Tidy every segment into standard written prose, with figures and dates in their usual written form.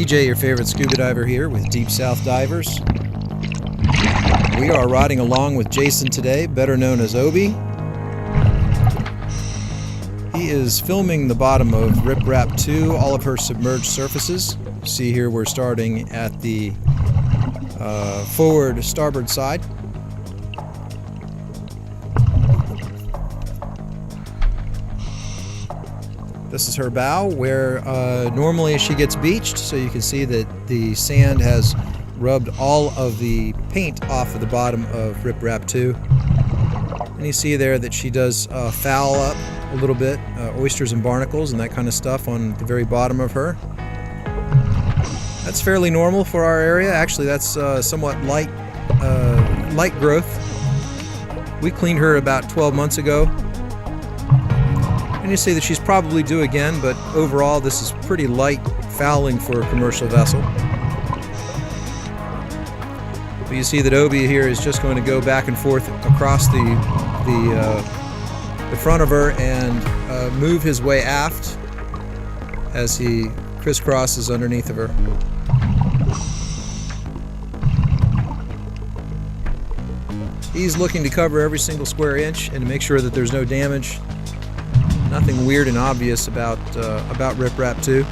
TJ, your favorite scuba diver here with Deep South Divers. We are riding along with Jason today, better known as Obi. He is filming the bottom of Rap II, all of her submerged surfaces. See here we're starting at the forward starboard side. This is her bow, where normally she gets beached, so you can see that the sand has rubbed all of the paint off of the bottom of Rap II. And you see there that she does foul up a little bit, oysters and barnacles and that kind of stuff on the very bottom of her. That's fairly normal for our area. Actually, that's somewhat light growth. We cleaned her about 12 months ago. And you see that she's probably due again, but overall this is pretty light fouling for a commercial vessel. But you see that Obi here is just going to go back and forth across the front of her and move his way aft as he crisscrosses underneath of her. He's looking to cover every single square inch and to make sure that there's no damage. Nothing weird and obvious about Rap II.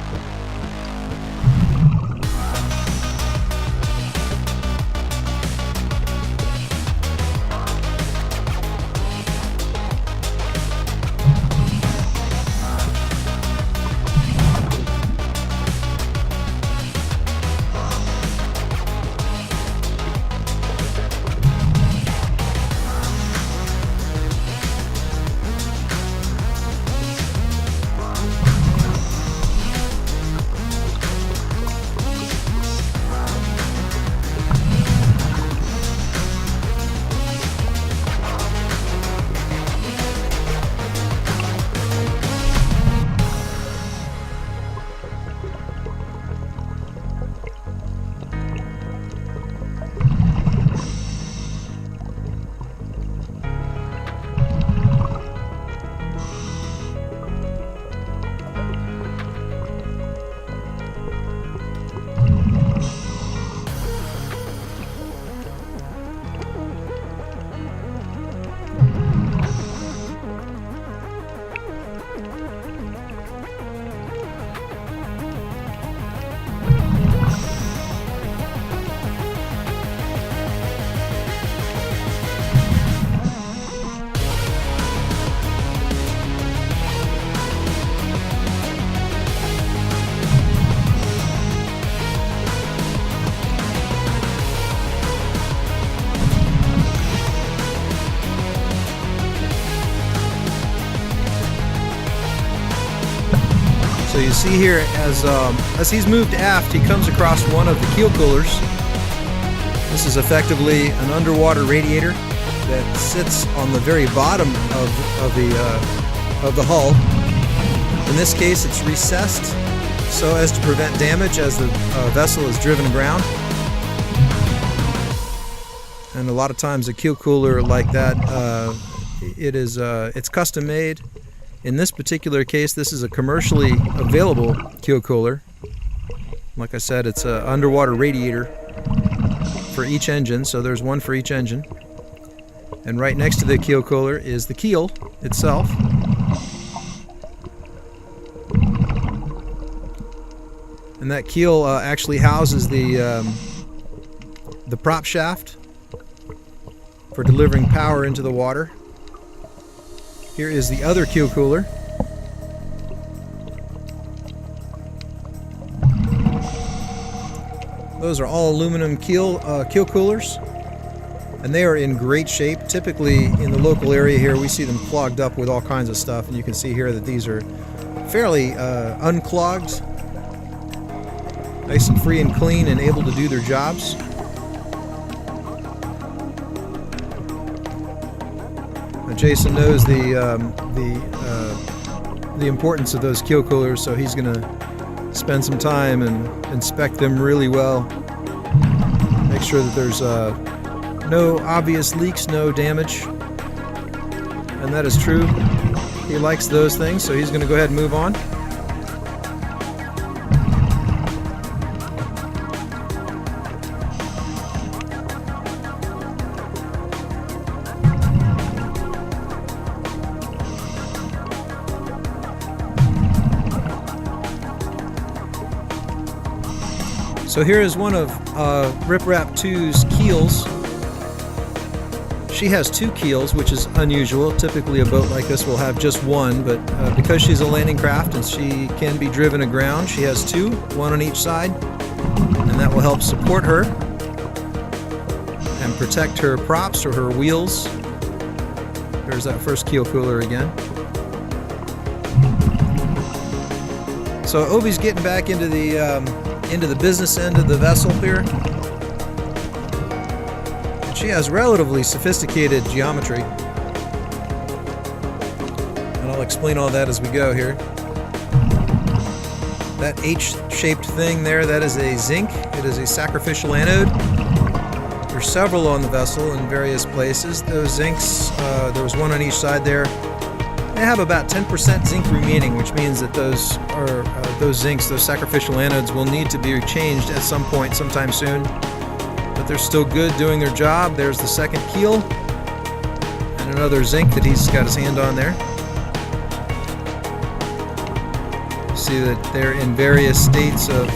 So you see here, as he's moved aft, he comes across one of the keel coolers. This is effectively an underwater radiator that sits on the very bottom of the hull. In this case, it's recessed so as to prevent damage as the vessel is driven aground. And a lot of times a keel cooler like that, it's custom made. In this particular case, this is a commercially available keel cooler. Like I said, it's an underwater radiator for each engine, so there's one for each engine. And right next to the keel cooler is the keel itself. And that keel actually houses the prop shaft for delivering power into the water. Here is the other keel cooler. Those are all aluminum keel coolers, and they are in great shape. Typically in the local area here we see them clogged up with all kinds of stuff, and you can see here that these are fairly unclogged, nice and free and clean and able to do their jobs. Jason knows the importance of those keel coolers, so he's going to spend some time and inspect them really well. Make sure that there's no obvious leaks, no damage. And that is true. He likes those things, so he's going to go ahead and move on. So here is one of Rip Rap II's keels. She has 2 keels, which is unusual. Typically a boat like this will have just one, but because she's a landing craft and she can be driven aground, she has 2, one on each side, and that will help support her and protect her props or her wheels. There's that first keel cooler again. So Obi's getting back into the business end of the vessel here. She has relatively sophisticated geometry, and I'll explain all that as we go here. That H-shaped thing there, that is a zinc. It is a sacrificial anode. There's several on the vessel in various places. Those zincs, there was one on each side there. They have about 10% zinc remaining, which means that those zincs, those sacrificial anodes, will need to be changed at some point, sometime soon. But they're still good, doing their job. There's the second keel, and another zinc that he's got his hand on there. You see that they're in various states of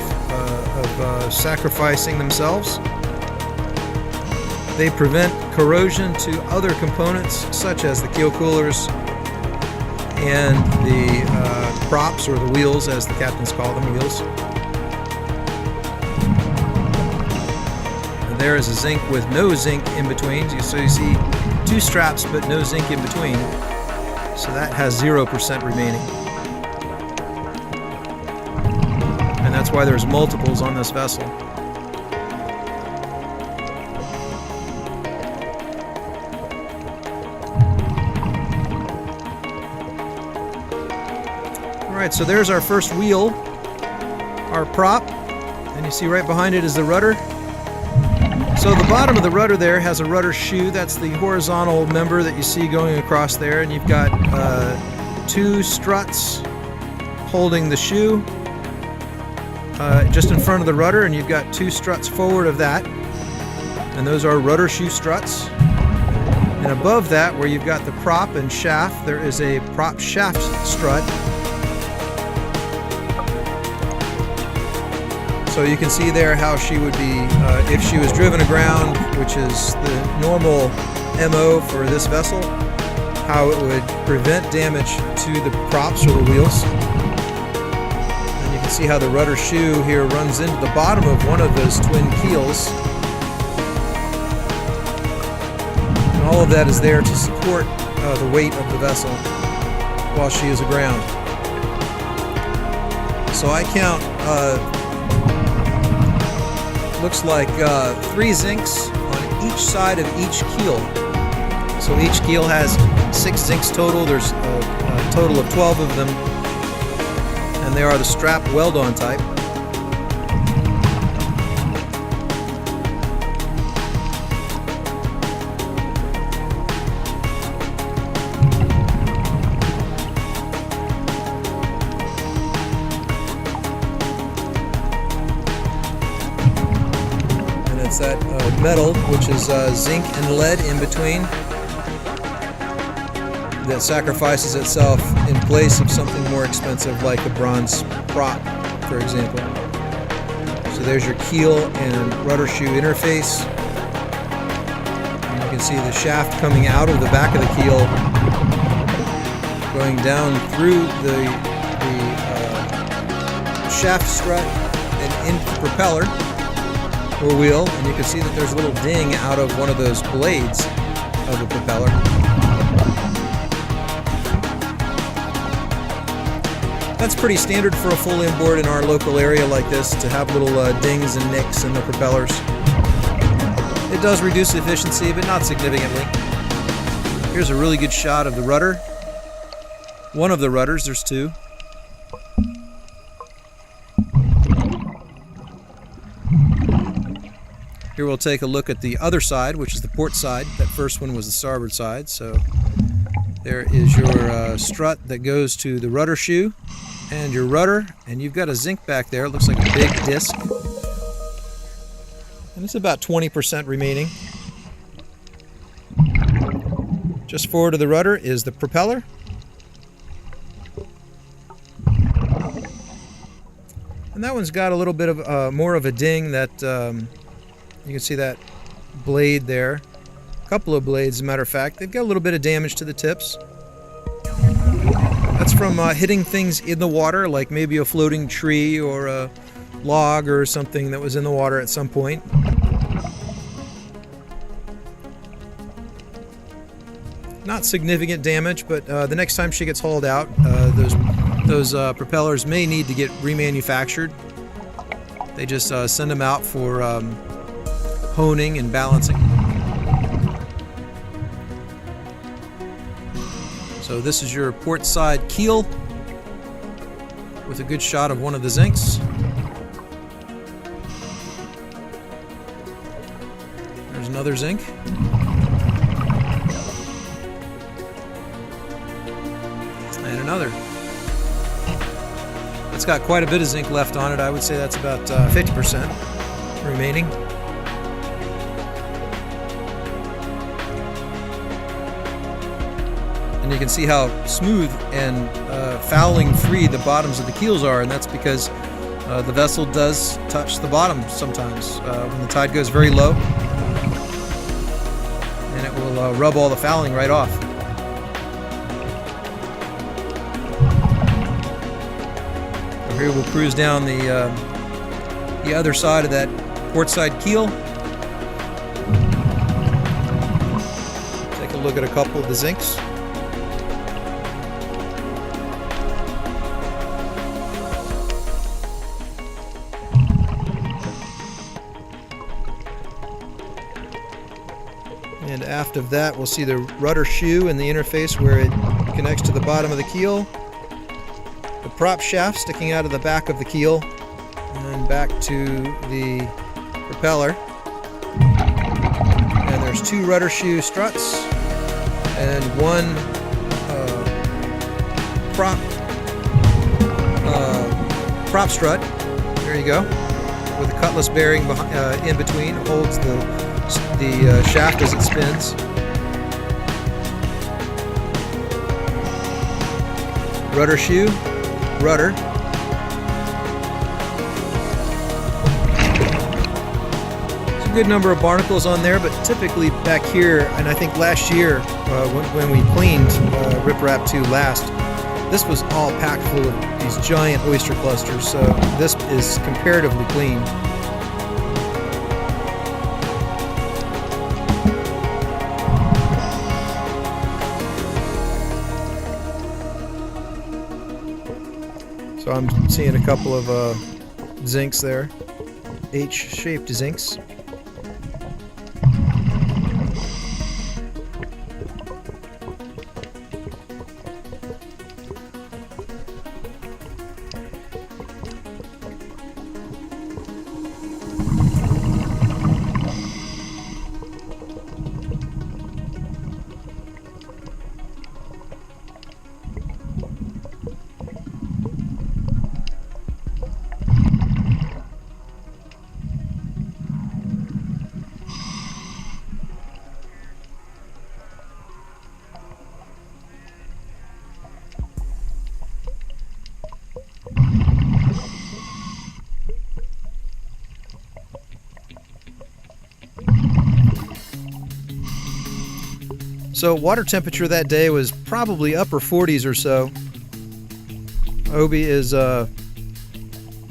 sacrificing themselves. They prevent corrosion to other components, such as the keel coolers and the props, or the wheels, as the captains call them, wheels. There is a zinc with no zinc in between. So you see 2 straps but no zinc in between. So that has 0% remaining. And that's why there's multiples on this vessel. Alright, so there's our first wheel, our prop, and you see right behind it is the rudder. So the bottom of the rudder there has a rudder shoe. That's the horizontal member that you see going across there, and you've got 2 struts holding the shoe just in front of the rudder, and you've got 2 struts forward of that, and those are rudder shoe struts. And above that, where you've got the prop and shaft, there is a prop shaft strut. So you can see there how she would be, if she was driven aground, which is the normal MO for this vessel, how it would prevent damage to the props or the wheels. And you can see how the rudder shoe here runs into the bottom of one of those twin keels. And all of that is there to support the weight of the vessel while she is aground. So I count looks like 3 zincs on each side of each keel. So each keel has 6 zincs total. There's a total of 12 of them, and they are the strap weld-on type. It's that metal, which is zinc and lead in between, that sacrifices itself in place of something more expensive like a bronze prop, for example. So there's your keel and rudder shoe interface. And you can see the shaft coming out of the back of the keel, going down through the shaft strut and into the propeller or wheel, and you can see that there's a little ding out of one of those blades of the propeller. That's pretty standard for a full inboard in our local area like this, to have little dings and nicks in the propellers. It does reduce efficiency, but not significantly. Here's a really good shot of the rudder. One of the rudders, there's 2. Here we'll take a look at the other side, which is the port side. That first one was the starboard side. So there is your strut that goes to the rudder shoe and your rudder, and you've got a zinc back there. It looks like a big disc, and it's about 20% remaining. Just forward of the rudder is the propeller. And And that one's got a little bit of more of a ding. That you can see that blade there. A couple of blades, as a matter of fact. They've got a little bit of damage to the tips. That's from hitting things in the water, like maybe a floating tree or a log or something that was in the water at some point. Not significant damage, but the next time she gets hauled out, those propellers may need to get remanufactured. They just send them out for honing and balancing. So this is your port side keel with a good shot of one of the zincs. There's another zinc. And another. It's got quite a bit of zinc left on it. I would say that's about 50% remaining. And you can see how smooth and fouling free the bottoms of the keels are, and that's because the vessel does touch the bottom sometimes when the tide goes very low, and it will rub all the fouling right off. So here we'll cruise down the other side of that port side keel. Take a look at a couple of the zincs. And aft of that, we'll see the rudder shoe in the interface where it connects to the bottom of the keel. The prop shaft sticking out of the back of the keel and back to the propeller. And there's two rudder shoe struts and one prop strut. There you go. With a cutlass bearing in between, holds the shaft as it spins. Rudder shoe, rudder. There's a good number of barnacles on there, but typically back here, and I think last year when we cleaned Rip Rap II last, this was all packed full of these giant oyster clusters, so this is comparatively clean. So I'm seeing a couple of zincs there, H-shaped zincs. So water temperature that day was probably upper 40s or so. Obi is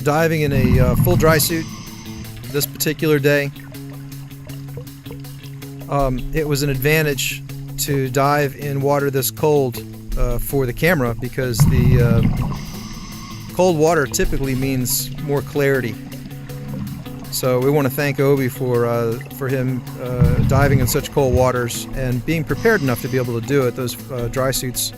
diving in a full dry suit this particular day. It was an advantage to dive in water this cold for the camera, because the cold water typically means more clarity. So we want to thank Obi for him diving in such cold waters and being prepared enough to be able to do it. Those dry suits,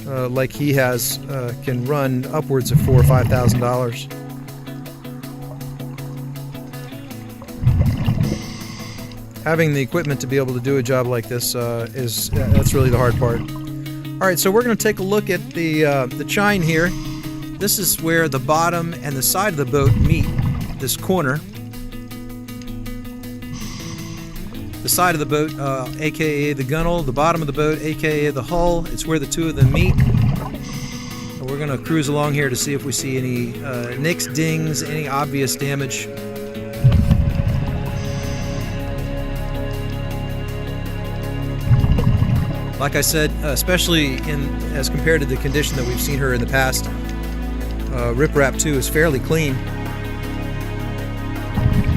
like he has, can run upwards of $4,000 or $5,000. Having the equipment to be able to do a job like this that's really the hard part. All right, so we're going to take a look at the chine here. This is where the bottom and the side of the boat meet. This corner. The side of the boat, aka the gunnel, the bottom of the boat, aka the hull. It's where the two of them meet. we're going to cruise along here to see if we see any nicks, dings, any obvious damage. Like I said, especially as compared to the condition that we've seen her in the past, Rip Rap II is fairly clean.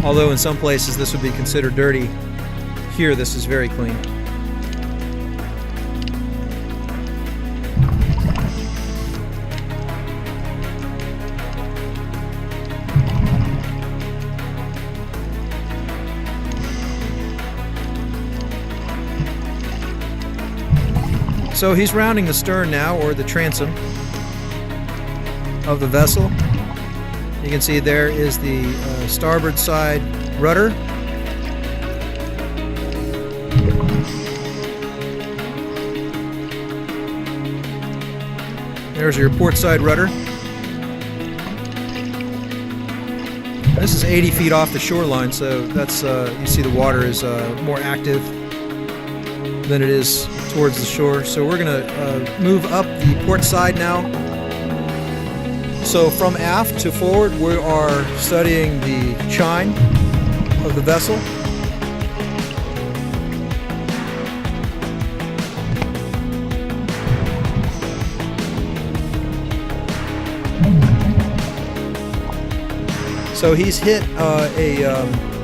Although in some places this would be considered dirty, here this is very clean. So he's rounding the stern now, or the transom of the vessel. You can see there is the starboard side rudder. There's your port side rudder. This is 80 feet off the shoreline, so that's you see the water is more active than it is towards the shore. So we're going to move up the port side now. So from aft to forward, we are studying the chine of the vessel. So he's hit a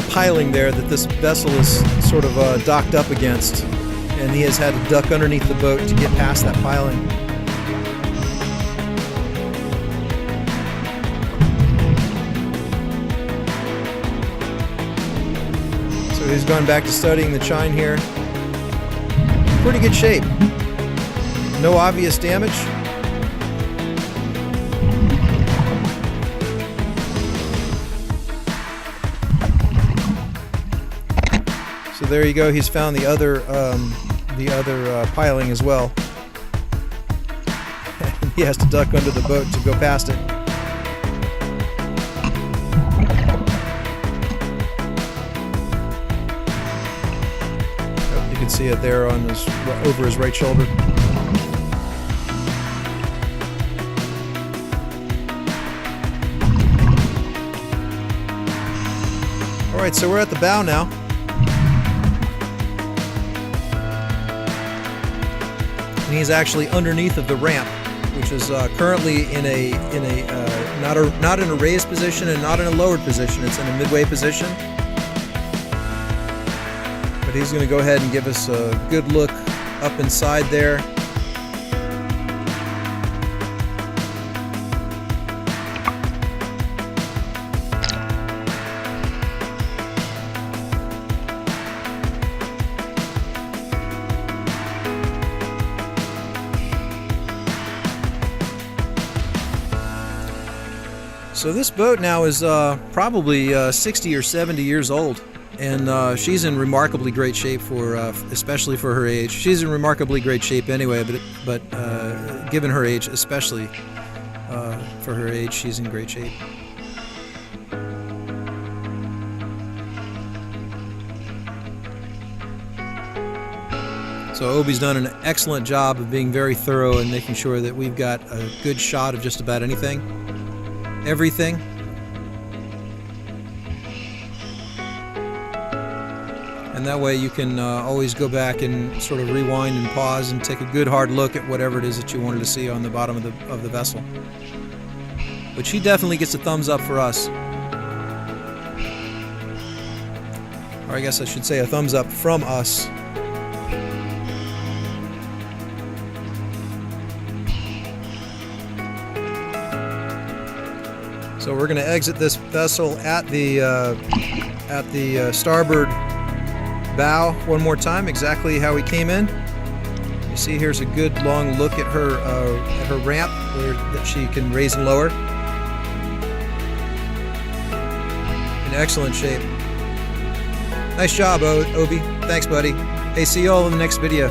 piling there that this vessel is sort of docked up against, and he has had to duck underneath the boat to get past that piling. So he's gone back to studying the chine here. Pretty good shape. No obvious damage. So there you go. He's found the other piling as well. He has to duck under the boat to go past it. You can see it there on his over his right shoulder. All right, so we're at the bow now. And he's actually underneath of the ramp, which is currently in a not in a raised position and not in a lowered position. It's in a midway position. But he's going to go ahead and give us a good look up inside there. So this boat now is probably 60 or 70 years old, and she's in remarkably great shape for, especially for her age. She's in remarkably great shape anyway, but given her age, especially for her age, she's in great shape. So Obi's done an excellent job of being very thorough and making sure that we've got a good shot of just about anything. Everything. And that way you can always go back and sort of rewind and pause and take a good hard look at whatever it is that you wanted to see on the bottom of the vessel. But she definitely gets a thumbs up for us. Or I guess I should say a thumbs up from us. So we're going to exit this vessel at the starboard bow one more time, exactly how we came in. You see, here's a good long look at her ramp that she can raise and lower. In excellent shape. Nice job, Obi. Thanks, buddy. Hey, see you all in the next video.